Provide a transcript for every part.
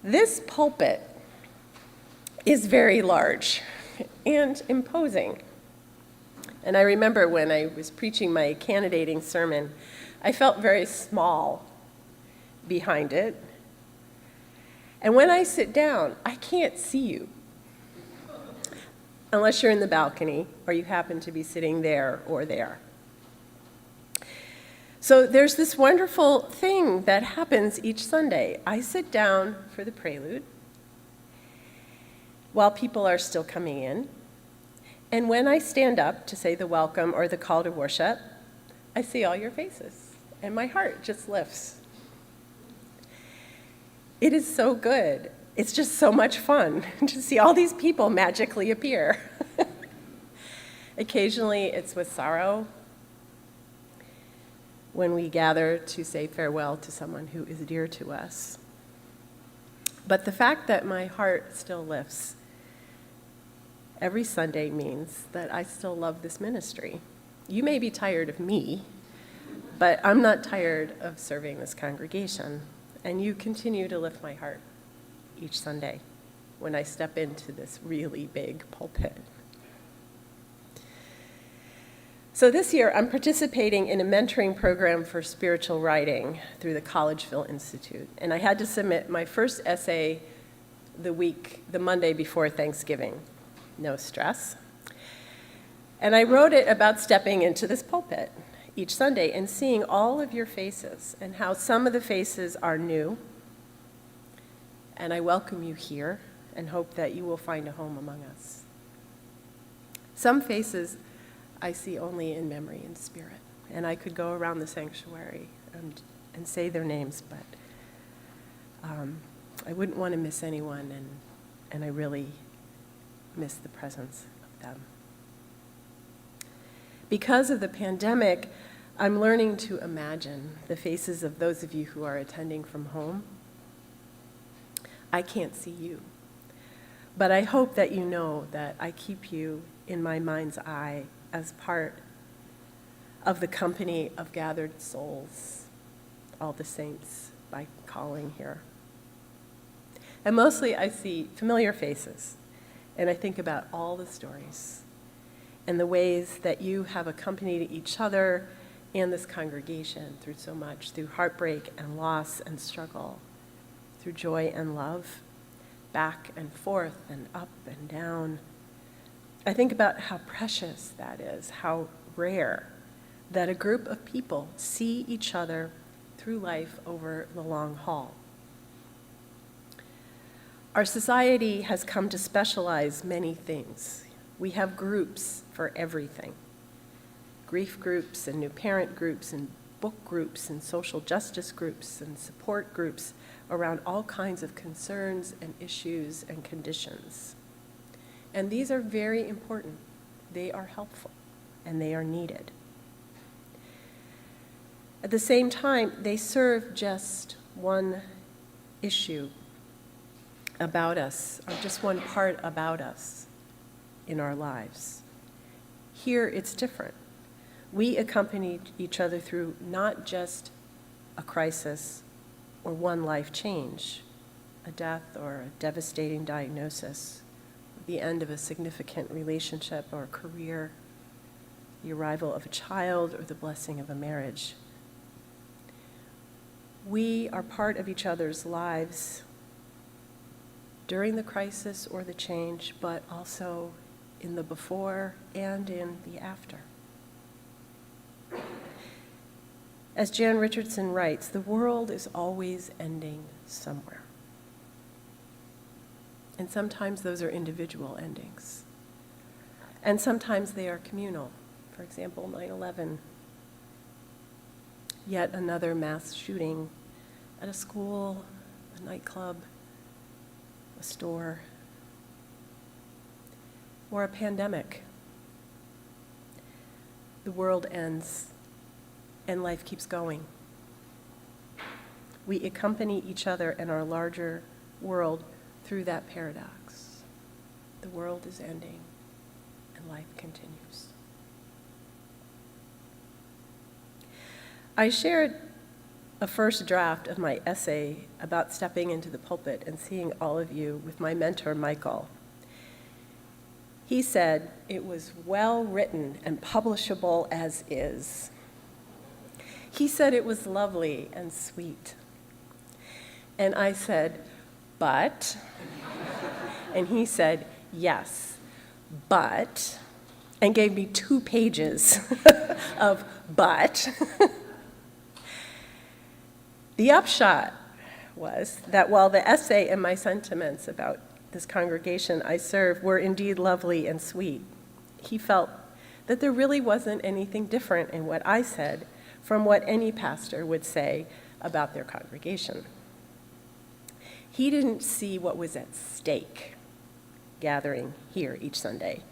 This pulpit is very large and imposing. And I remember when I was preaching my candidating sermon, I felt very small behind it. And when I sit down, I can't see you, unless you're in the balcony or you happen to be sitting there or there. So there's this wonderful thing that happens each Sunday. I sit down for the prelude while people are still coming in. And when I stand up to say the welcome or the call to worship, I see all your faces, and my heart just lifts. It is so good. It's just so much fun to see all these people magically appear. Occasionally, it's with sorrow when we gather to say farewell to someone who is dear to us. But the fact that my heart still lifts every Sunday means that I still love this ministry. You may be tired of me, but I'm not tired of serving this congregation. And you continue to lift my heart each Sunday when I step into this really big pulpit. So this year, I'm participating in a mentoring program for spiritual writing through the Collegeville Institute. And I had to submit my first essay the Monday before Thanksgiving. No stress. And I wrote it about stepping into this pulpit each Sunday and seeing all of your faces and how some of the faces are new. And I welcome you here and hope that you will find a home among us. Some faces I see only in memory and spirit. And I could go around the sanctuary and say their names, but I wouldn't want to miss anyone, and I really miss the presence of them. Because of the pandemic, I'm learning to imagine the faces of those of you who are attending from home. I can't see you, but I hope that you know that I keep you in my mind's eye as part of the company of gathered souls, all the saints by calling here. And mostly I see familiar faces, and I think about all the stories and the ways that you have accompanied each other and this congregation through so much, through heartbreak and loss and struggle, through joy and love, back and forth and up and down. I think about how precious that is, how rare that a group of people see each other through life over the long haul. Our society has come to specialize many things. We have groups for everything. Grief groups and new parent groups and book groups and social justice groups and support groups around all kinds of concerns and issues and conditions. And these are very important. They are helpful and they are needed. At the same time, they serve just one issue about us, or just one part about us in our lives. Here, it's different. We accompany each other through not just a crisis or one life change, a death or a devastating diagnosis, the end of a significant relationship or career, the arrival of a child, or the blessing of a marriage. We are part of each other's lives during the crisis or the change, but also in the before and in the after. As Jan Richardson writes, the world is always ending somewhere. And sometimes those are individual endings. And sometimes they are communal. For example, 9/11. Yet another mass shooting at a school, a nightclub, a store, or a pandemic. The world ends and life keeps going. We accompany each other and our larger world through that paradox. The world is ending and life continues. I shared a first draft of my essay about stepping into the pulpit and seeing all of you with my mentor, Michael. He said it was well written and publishable as is. He said it was lovely and sweet. And I said, but, and he said, yes, but, and gave me 2 pages of but. The upshot was that while the essay and my sentiments about this congregation I serve were indeed lovely and sweet, he felt that there really wasn't anything different in what I said from what any pastor would say about their congregation. He didn't see what was at stake gathering here each Sunday,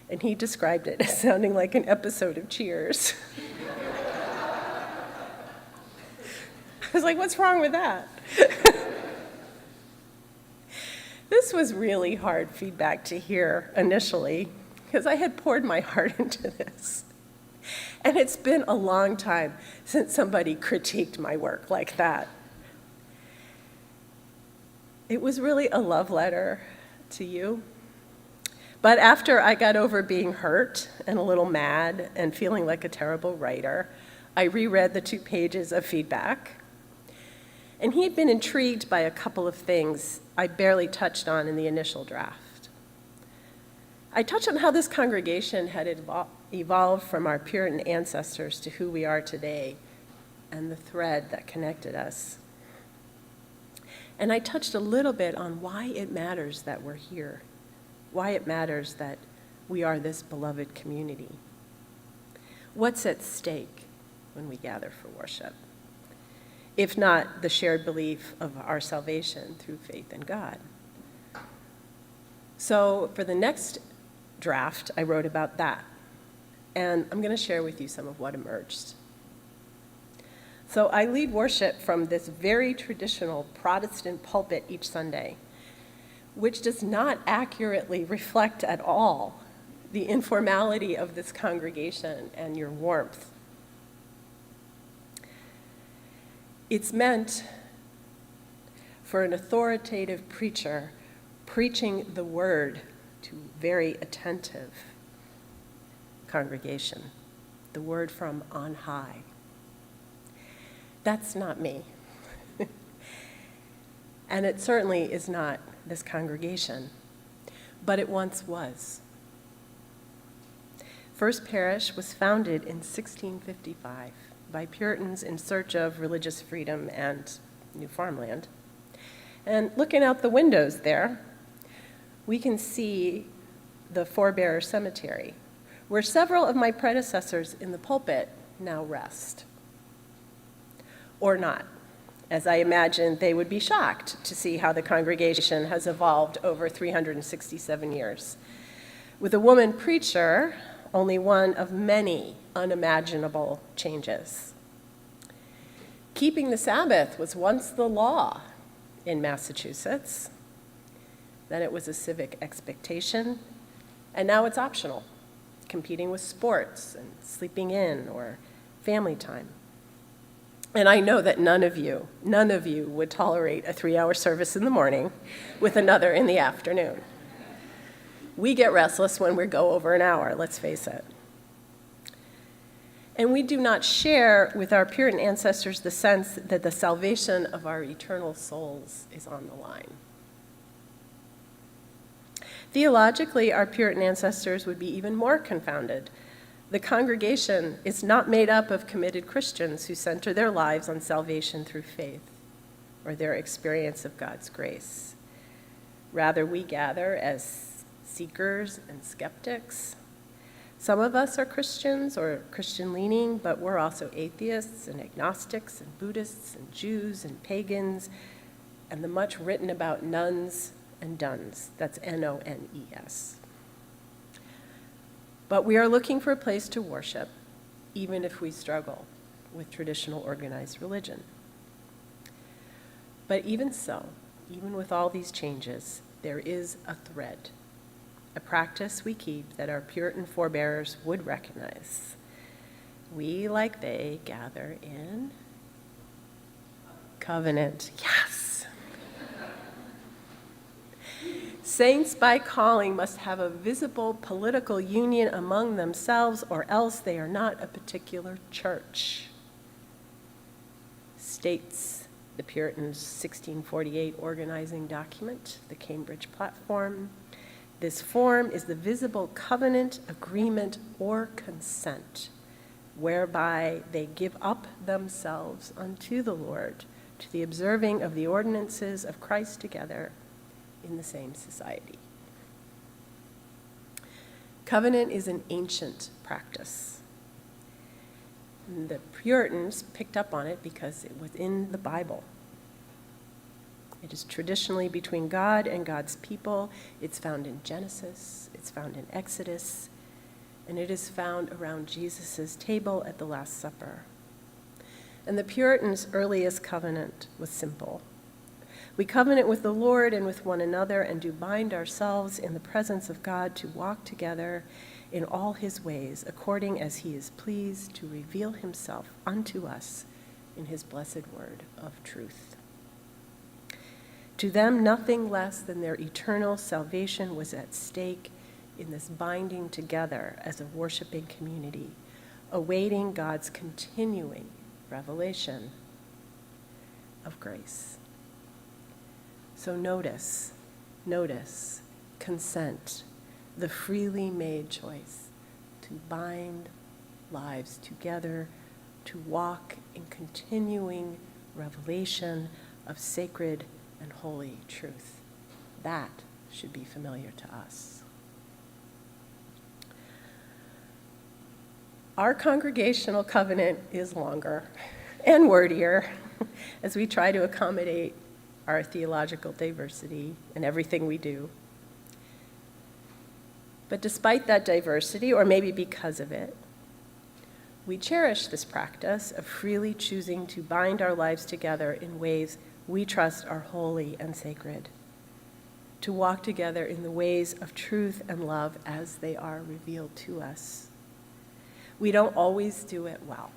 and he described it as sounding like an episode of Cheers. I was like, what's wrong with that? This was really hard feedback to hear initially, because I had poured my heart into this. And it's been a long time since somebody critiqued my work like that. It was really a love letter to you. But after I got over being hurt and a little mad and feeling like a terrible writer, I reread the 2 pages of feedback. And he had been intrigued by a couple of things I barely touched on in the initial draft. I touched on how this congregation had evolved from our Puritan ancestors to who we are today and the thread that connected us. And I touched a little bit on why it matters that we're here, why it matters that we are this beloved community. What's at stake when we gather for worship, if not the shared belief of our salvation through faith in God? So for the next draft, I wrote about that, and I'm going to share with you some of what emerged. So I lead worship from this very traditional Protestant pulpit each Sunday, which does not accurately reflect at all the informality of this congregation and your warmth. It's meant for an authoritative preacher preaching the word to very attentive congregation, the word from on high. That's not me. And it certainly is not this congregation, but it once was. First Parish was founded in 1655 by Puritans in search of religious freedom and new farmland. And looking out the windows there, we can see the Forebearer Cemetery, where several of my predecessors in the pulpit now rest. Or not, as I imagine they would be shocked to see how the congregation has evolved over 367 years. With a woman preacher, only one of many unimaginable changes. Keeping the Sabbath was once the law in Massachusetts. Then it was a civic expectation, and now it's optional, competing with sports and sleeping in or family time. And I know that none of you would tolerate a 3-hour service in the morning with another in the afternoon. We get restless when we go over an hour, let's face it. And we do not share with our Puritan ancestors the sense that the salvation of our eternal souls is on the line. Theologically, our Puritan ancestors would be even more confounded. The congregation is not made up of committed Christians who center their lives on salvation through faith or their experience of God's grace. Rather, we gather as seekers and skeptics. Some of us are Christians or Christian-leaning, but we're also atheists and agnostics and Buddhists and Jews and pagans, and the much written about nuns and duns. That's N-O-N-E-S. But we are looking for a place to worship, even if we struggle with traditional organized religion. But even so, even with all these changes, there is a thread, a practice we keep that our Puritan forebears would recognize. We, like they, gather in Covenant. Yes! Saints by calling must have a visible political union among themselves, or else they are not a particular church. States the Puritans' 1648 organizing document, the Cambridge Platform. This form is the visible covenant, agreement, or consent, whereby they give up themselves unto the Lord, to the observing of the ordinances of Christ together in the same society. Covenant is an ancient practice. The Puritans picked up on it because it was in the Bible. It is traditionally between God and God's people. It's found in Genesis, it's found in Exodus, and it is found around Jesus' table at the Last Supper. And the Puritans' earliest covenant was simple. We covenant with the Lord and with one another, and do bind ourselves in the presence of God to walk together in all his ways, according as he is pleased to reveal himself unto us in his blessed word of truth. To them, nothing less than their eternal salvation was at stake in this binding together as a worshiping community, awaiting God's continuing revelation of grace. So notice, consent, the freely made choice to bind lives together, to walk in continuing revelation of sacred and holy truth. That should be familiar to us. Our congregational covenant is longer and wordier as we try to accommodate our theological diversity in everything we do. But despite that diversity, or maybe because of it, we cherish this practice of freely choosing to bind our lives together in ways we trust are holy and sacred, to walk together in the ways of truth and love as they are revealed to us. We don't always do it well.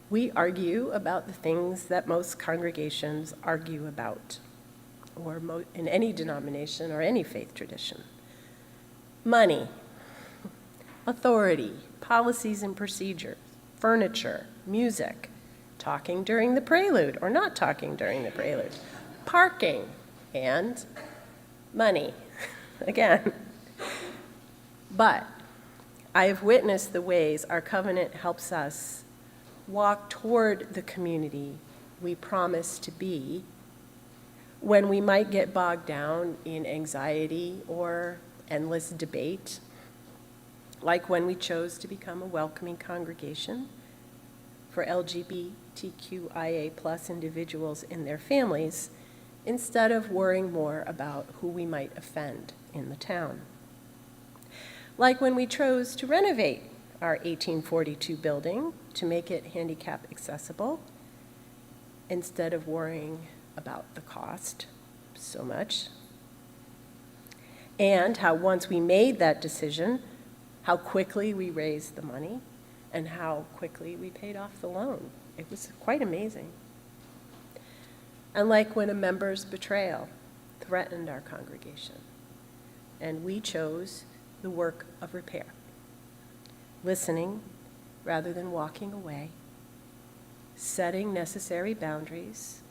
We argue about the things that most congregations argue about, or in any denomination or any faith tradition. Money, authority, policies and procedures, furniture, music, talking during the prelude or not talking during the prelude, parking, and money, again. But I have witnessed the ways our covenant helps us walk toward the community we promise to be when we might get bogged down in anxiety or endless debate, like when we chose to become a welcoming congregation for LGBTQIA+ individuals and their families, instead of worrying more about who we might offend in the town. Like when we chose to renovate our 1842 building to make it handicap accessible, instead of worrying about the cost so much. And how once we made that decision, how quickly we raised the money and how quickly we paid off the loan. It was quite amazing. And like when a member's betrayal threatened our congregation, and we chose the work of repair, listening rather than walking away, setting necessary boundaries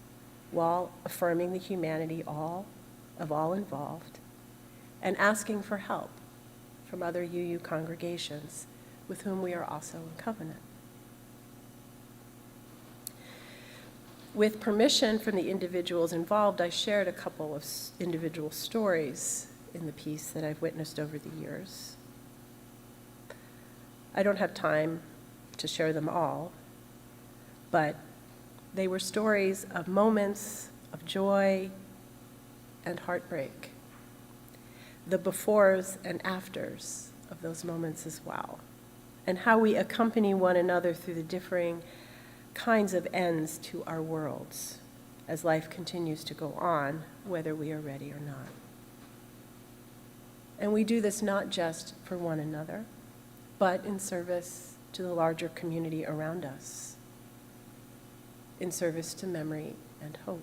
while affirming the humanity of all involved, and asking for help from other UU congregations with whom we are also in covenant. With permission from the individuals involved, I shared a couple of individual stories in the piece that I've witnessed over the years. I don't have time to share them all, but they were stories of moments of joy and heartbreak, the befores and afters of those moments as well, and how we accompany one another through the differing kinds of ends to our worlds as life continues to go on, whether we are ready or not. And we do this not just for one another, but in service to the larger community around us. in service to memory and hope.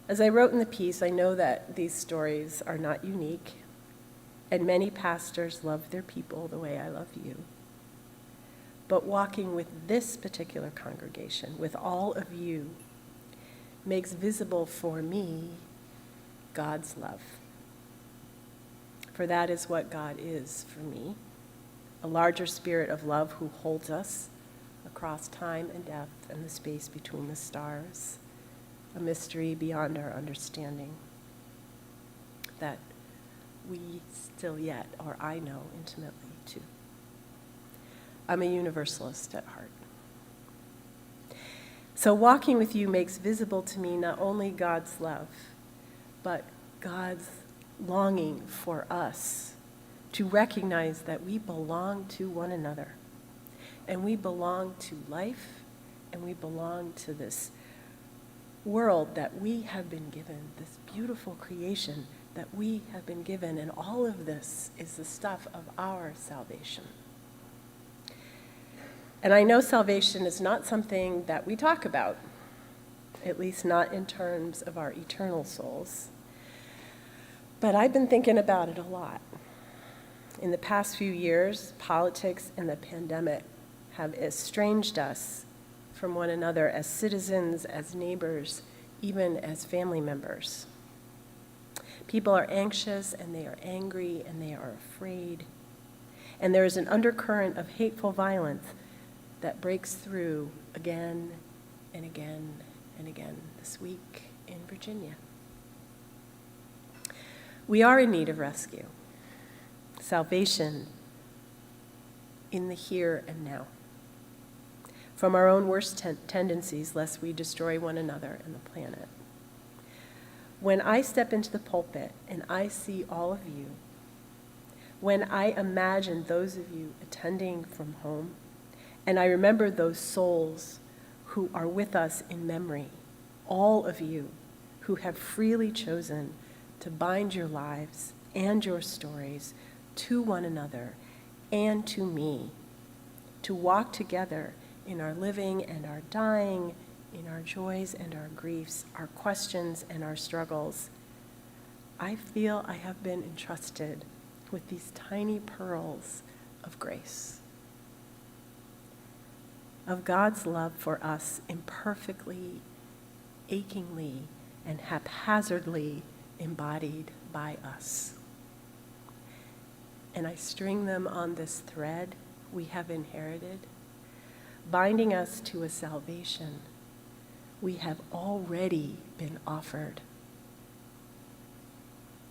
As I wrote in the piece, I know that these stories are not unique, and many pastors love their people the way I love you. But walking with this particular congregation, with all of you, makes visible for me God's love. For that is what God is for me, a larger spirit of love who holds us across time and death and the space between the stars, a mystery beyond our understanding that we still yet, or I know intimately too. I'm a universalist at heart. So walking with you makes visible to me not only God's love, but God's longing for us to recognize that we belong to one another, and we belong to life, and we belong to this world that we have been given, this beautiful creation that we have been given, and all of this is the stuff of our salvation. And I know salvation is not something that we talk about, at least not in terms of our eternal souls. But I've been thinking about it a lot. In the past few years, politics and the pandemic have estranged us from one another as citizens, as neighbors, even as family members. People are anxious, and they are angry, and they are afraid. And there is an undercurrent of hateful violence that breaks through again and again and again this week in Virginia. We are in need of rescue, salvation in the here and now, from our own worst tendencies, lest we destroy one another and the planet. When I step into the pulpit and I see all of you, when I imagine those of you attending from home, and I remember those souls who are with us in memory, all of you who have freely chosen to bind your lives and your stories to one another and to me, to walk together in our living and our dying, in our joys and our griefs, our questions and our struggles. I feel I have been entrusted with these tiny pearls of grace, of God's love for us imperfectly, achingly, and haphazardly embodied by us. And I string them on this thread we have inherited, binding us to a salvation we have already been offered,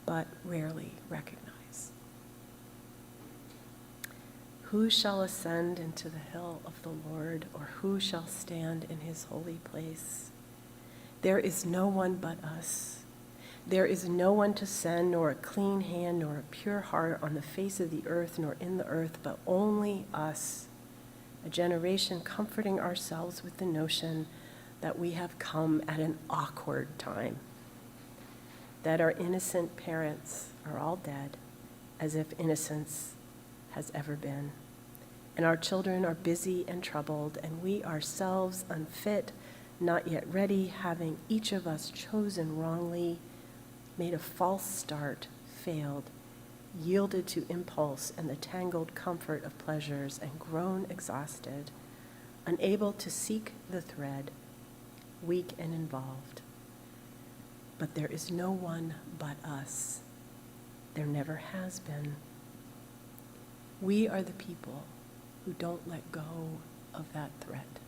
but rarely recognize. Who shall ascend into the hill of the Lord, or who shall stand in his holy place? There is no one but us. There is no one to send, nor a clean hand, nor a pure heart on the face of the earth, nor in the earth, but only us, a generation comforting ourselves with the notion that we have come at an awkward time, that our innocent parents are all dead, as if innocence has ever been, and our children are busy and troubled, and we ourselves unfit, not yet ready, having each of us chosen wrongly, made a false start, failed, yielded to impulse and the tangled comfort of pleasures, and grown exhausted, unable to seek the thread, weak and involved. But there is no one but us. There never has been. We are the people who don't let go of that thread.